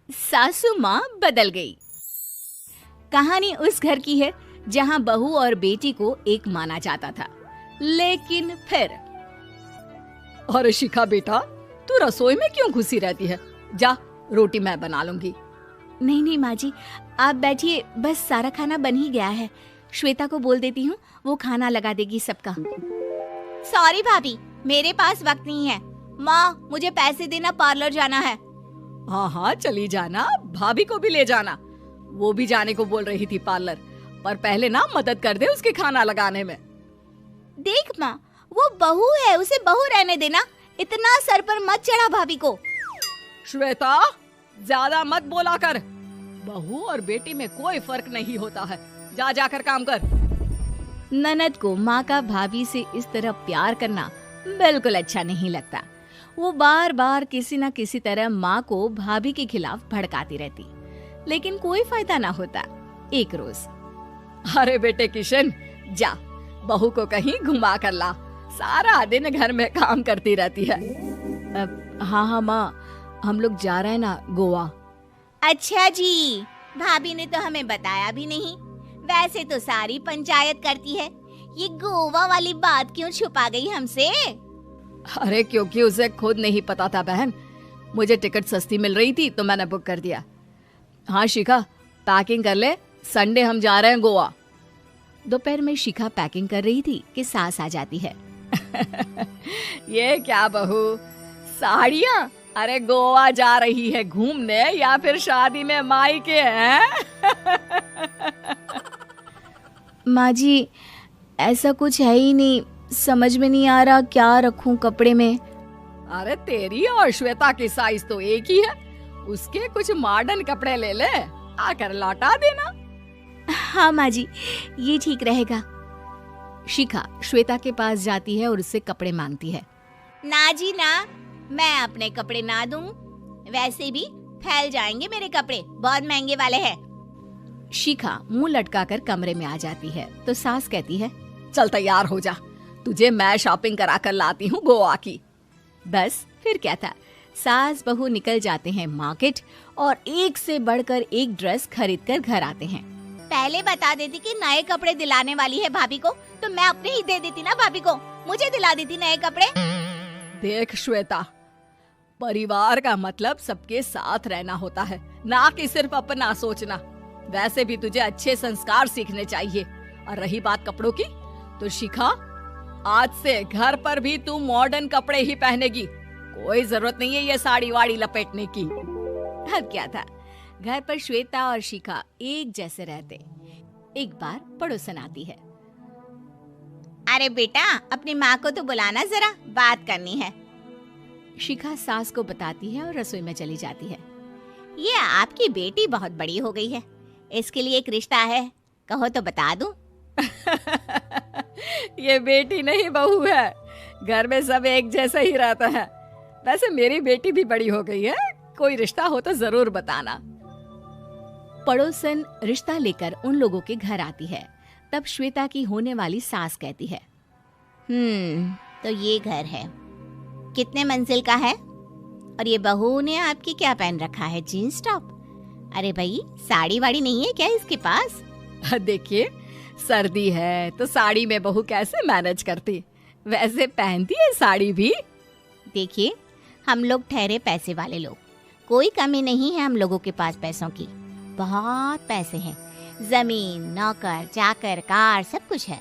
सासू माँ बदल गई। कहानी उस घर की है जहाँ बहू और बेटी को एक माना जाता था, लेकिन फिर अरे शिखा बेटा, तू रसोई में क्यों घुसी रहती है? जा, रोटी मैं बना लूंगी। नहीं नहीं माँ जी, आप बैठिए, बस सारा खाना बन ही गया है। श्वेता को बोल देती हूँ, वो खाना लगा देगी सबका। सॉरी भाभी, मेरे पास वक्त नहीं है। माँ, मुझे पैसे देना, पार्लर जाना है। हाँ हाँ चली जाना, भाभी को भी ले जाना। वो भी जाने को बोल रही थी पार्लर, पर पहले ना मदद कर दे उसके खाना लगाने में। देख माँ, वो बहू है, उसे बहू रहने देना, इतना सर पर मत चढ़ा भाभी को। श्वेता, ज्यादा मत बोला कर। बहू और बेटी में कोई फर्क नहीं होता है। जा जाकर काम कर। ननद को माँ का भाभी से इस तरह प्यार करना बिल्कुल अच्छा नहीं लगता। वो बार बार किसी न किसी तरह माँ को भाभी के खिलाफ भड़काती रहती, लेकिन कोई फायदा ना होता। एक रोज, अरे बेटे किशन, जा बहू को कहीं घुमा कर ला, सारा दिन घर में काम करती रहती है। हाँ हाँ माँ, हम लोग जा रहे हैं ना गोवा। अच्छा जी, भाभी ने तो हमें बताया भी नहीं। वैसे तो सारी पंचायत करती है, ये गोवा वाली बात क्यों छुपा गई हमसे? अरे क्योंकि उसे खुद नहीं पता था बहन। मुझे टिकट सस्ती मिल रही थी तो मैंने बुक कर दिया। हाँ शिखा, पैकिंग कर ले, संडे हम जा रहे हैं गोवा। दोपहर में शिखा पैकिंग कर रही थी कि सास आ जाती है। ये क्या बहू, साड़ियाँ? अरे गोवा जा रही है घूमने या फिर शादी में मायके हैं? माँ जी, ऐसा कुछ है ही नहीं, समझ में नहीं आ रहा क्या रखूं कपड़े में। अरे तेरी और श्वेता की साइज तो एक ही है, उसके कुछ मॉडर्न कपड़े ले ले, आकर लौटा देना। हाँ माँ जी, ये ठीक रहेगा। शिखा श्वेता के पास जाती है और उससे कपड़े मांगती है। ना जी ना, मैं अपने कपड़े ना दूं, वैसे भी फैल जाएंगे मेरे कपड़े, बहुत महंगे वाले हैं। शिखा मुंह लटकाकर कमरे में आ जाती है तो सास कहती है, चल तैयार हो जा, तुझे मैं शॉपिंग करा कर लाती हूँ गोवा की। बस फिर क्या था, सास बहू निकल जाते हैं मार्केट और एक से बढ़कर एक ड्रेस खरीद कर घर आते हैं। पहले बता देती कि नए कपड़े दिलाने वाली है भाभी को, तो मैं अपने ही दे देती ना भाभी को, मुझे दिला देती नए कपड़े। देख श्वेता, परिवार का मतलब सबके साथ रहना होता है, ना कि सिर्फ अपना सोचना। वैसे भी तुझे अच्छे संस्कार सीखने चाहिए। और रही बात कपड़ों की, तो शिखा, आज से घर पर भी तू मॉडर्न कपड़े ही पहनेगी। कोई जरूरत नहीं है ये साड़ी वाड़ी लपेटने की। अब क्या था, घर पर श्वेता और शिखा एक जैसे रहते। एक बार पड़ोसन आती है। अरे बेटा, अपनी माँ को तो बुलाना, जरा बात करनी है। शिखा सास को बताती है और रसोई में चली जाती है। ये आपकी बेटी बहुत बड़ी हो गई है, इसके लिए एक रिश्ता है, कहो तो बता दूं। ये बेटी नहीं बहू है, घर में सब एक जैसा ही रहता है। वैसे मेरी बेटी भी बड़ी हो गई है, कोई रिश्ता हो तो जरूर बताना। पड़ोसन रिश्ता लेकर उन लोगों के घर आती है। तब श्वेता की होने वाली सास कहती है, तो ये घर है, कितने मंजिल का है? और ये बहू ने आपकी क्या पहन रखा है, जीन्स टॉप? अरे भाई, साड़ी वाड़ी नहीं है क्या इसके पास? देखिए, सर्दी है तो साड़ी में बहू कैसे मैनेज करती, वैसे पहनती है साड़ी भी। देखिए, हम लोग ठहरे पैसे वाले लोग, कोई कमी नहीं है हम लोगों के पास पैसों की, बहुत पैसे हैं, जमीन, नौकर चाकर, कार, सब कुछ है,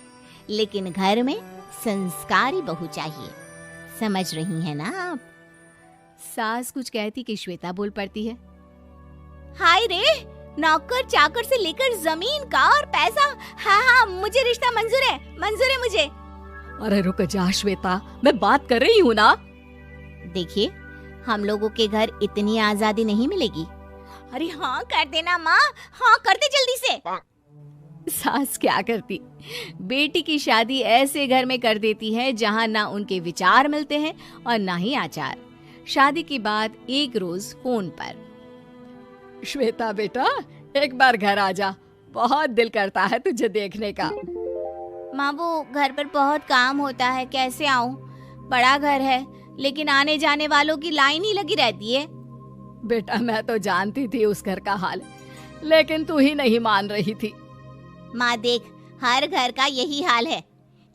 लेकिन घर में संस्कारी बहू चाहिए। समझ रही हैं ना आप? सास कुछ कहती कि श्वेता बोल पड़ती है, हाय रे, नौकर चाकर से लेकर जमीन, कार, पैसा, हाँ हाँ, मुझे रिश्ता मंजूर है, मंजूर है मुझे। अरे रुक जा श्वेता, मैं बात कर रही हूँ ना। देखिए, हम लोगों के घर इतनी आजादी नहीं मिलेगी। अरे हाँ कर देना माँ, हाँ कर दे जल्दी से। सास क्या करती, बेटी की शादी ऐसे घर में कर देती है जहाँ ना उनके विचार मिलते हैं और ना ही आचार। शादी के बाद एक रोज फोन पर, श्वेता बेटा, एक बार घर आ जा, बहुत दिल करता है तुझे देखने का। माँ, वो घर पर बहुत काम होता है, कैसे आऊँ? बड़ा घर है, लेकिन आने जाने वालों की लाइन ही लगी रहती है। बेटा मैं तो जानती थी उस घर का हाल, लेकिन तू ही नहीं मान रही थी। माँ देख, हर घर का यही हाल है।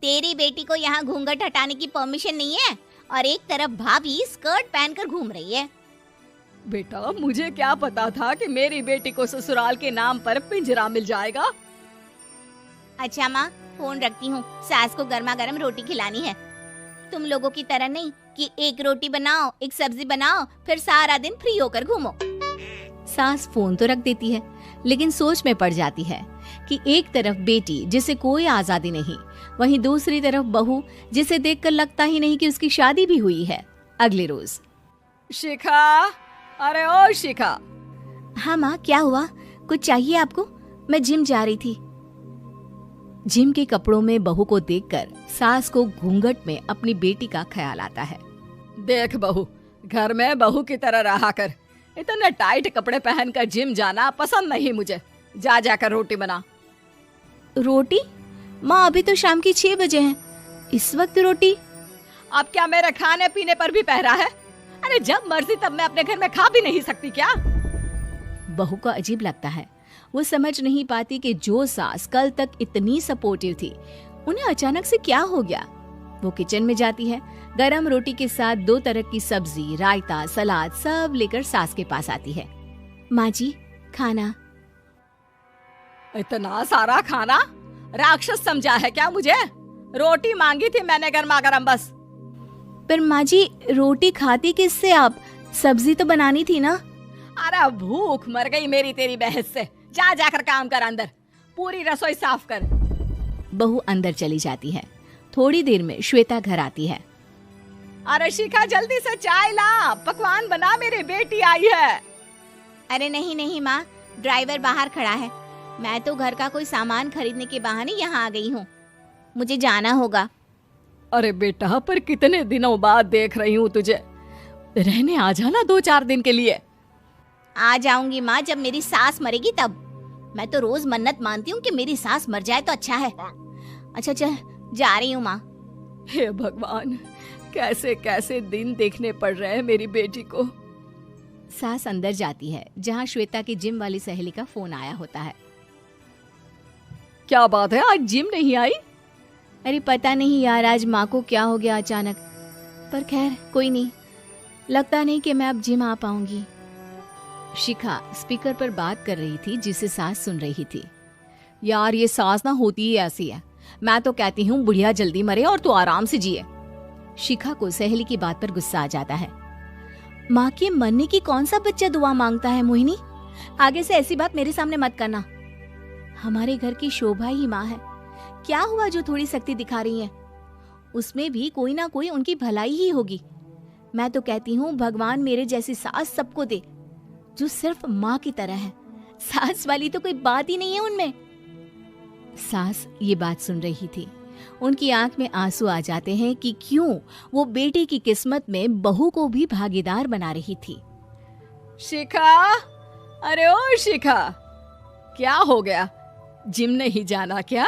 तेरी बेटी को यहाँ घूंघट हटाने की परमिशन नहीं है और एक तरफ भाभी स्कर्ट पहनकर घूम रही है। बेटा मुझे क्या पता था कि मेरी बेटी को ससुराल के नाम पर पिंजरा मिल जाएगा। अच्छा माँ, फोन रखती हूँ, सास को गर्मा गर्म रोटी खिलानी है। तुम लोगों की तरह नहीं कि एक रोटी बनाओ, एक सब्जी बनाओ, फिर सारा दिन फ्री होकर घूमो। सास फोन तो रख देती है, लेकिन सोच में पड़ जाती है कि एक तरफ बेटी जिसे कोई आजादी नहीं, वहीं दूसरी तरफ बहू जिसे देखकर लगता ही नहीं कि उसकी शादी भी हुई है। अगले रोज। शिखा, अरे ओ शिखा। हाँ माँ, क्या हुआ? कुछ चाहिए आपको? मैं जिम जा रही थी। जिम के कपड़ों में बहू को देखकर सास को घूंघट में अपनी बेटी का ख्याल आता है। देख बहू, घर में बहू की तरह रहा कर। इतने टाइट कपड़े पहनकर जिम जाना पसंद नहीं मुझे। जा जाकर रोटी बना। रोटी? माँ अभी तो शाम की 6 बजे हैं, इस वक्त रोटी? अब क्या मेरे खाने पीने पर भी पहरा है? अरे जब मर्जी तब मैं अपने घर में खा भी नहीं सकती क्या? बहू को अजीब लगता है। वो समझ नहीं पाती कि जो सास कल तक इतनी सपोर्टिव थी, उन्हें अचानक से क्या हो गया। वो किचन में जाती है, गरम रोटी के साथ 2 तरह की सब्जी, रायता, सलाद सब लेकर सास के पास आती है। माँ जी, खाना। इतना सारा खाना? राक्षस समझा है क्या मुझे? रोटी मांगी थी मैंने गर्मा गर्म बस। पर माँ जी, रोटी खाती किससे आप? सब्जी तो बनानी थी ना। अरे भूख मर गई मेरी तेरी बहस से। जा जाकर काम कर, अंदर पूरी रसोई साफ कर। बहू अंदर चली जाती है। थोड़ी देर में श्वेता घर आती है। अरे शिखा, जल्दी से चाय ला, पकवान बना, मेरी बेटी आई है। अरे नहीं नहीं माँ, ड्राइवर बाहर खड़ा है। मैं तो घर का कोई सामान खरीदने के बहाने यहाँ आ गई हूँ, मुझे जाना होगा। अरे बेटा, पर कितने दिनों बाद देख रही हूँ तुझे, रहने आ जाना 2-4 दिन के लिए। आ जाऊंगी माँ, जब मेरी सास मरेगी तब। मैं तो रोज मन्नत मानती हूँ कि मेरी सास मर जाए तो अच्छा है। अच्छा चल, जा रही हूँ माँ। हे भगवान, कैसे कैसे दिन देखने पड़ रहे हैं मेरी बेटी को। सास अंदर जाती है, जहाँ श्वेता की जिम वाली सहेली का फोन आया होता है। क्या बात है, आज जिम नहीं आई? अरे पता नहीं यार, आज माँ को क्या हो गया अचानक। पर खैर कोई नहीं, लगता नहीं कि मैं अब जिम आ पाऊंगी। शिखा स्पीकर पर बात कर रही थी, जिसे सास सुन रही थी। यार ये सास ना होती ही ऐसी है। मैं तो कहती हूँ बुढ़िया जल्दी मरे और तू आराम से जिए। शिखा को सहेली की बात पर गुस्सा आ जाता है। माँ के मरने की कौन सा बच्चा दुआ मांगता है मोहिनी? आगे से ऐसी बात मेरे सामने मत करना। हमारे घर की शोभा ही माँ है। क्या हुआ जो थोड़ी सख्ती दिखा रही है? उसमें भी कोई ना कोई उनकी भलाई ही होगी। मैं तो कहती हूँ भगवान मेरे जैसी सास सबको दे, जो सिर्फ माँ की तरह है। सास वाली तो कोई बात ही नहीं है उनमें। सास ये बात सुन रही थी। उनकी आंख में आंसू आ जाते हैं कि क्यों वो बेटे की किस्मत में बहू को भी भागीदार बना रही थी। शिखा, अरे ओ शिखा, क्या हो गया? जिम नहीं जाना क्या?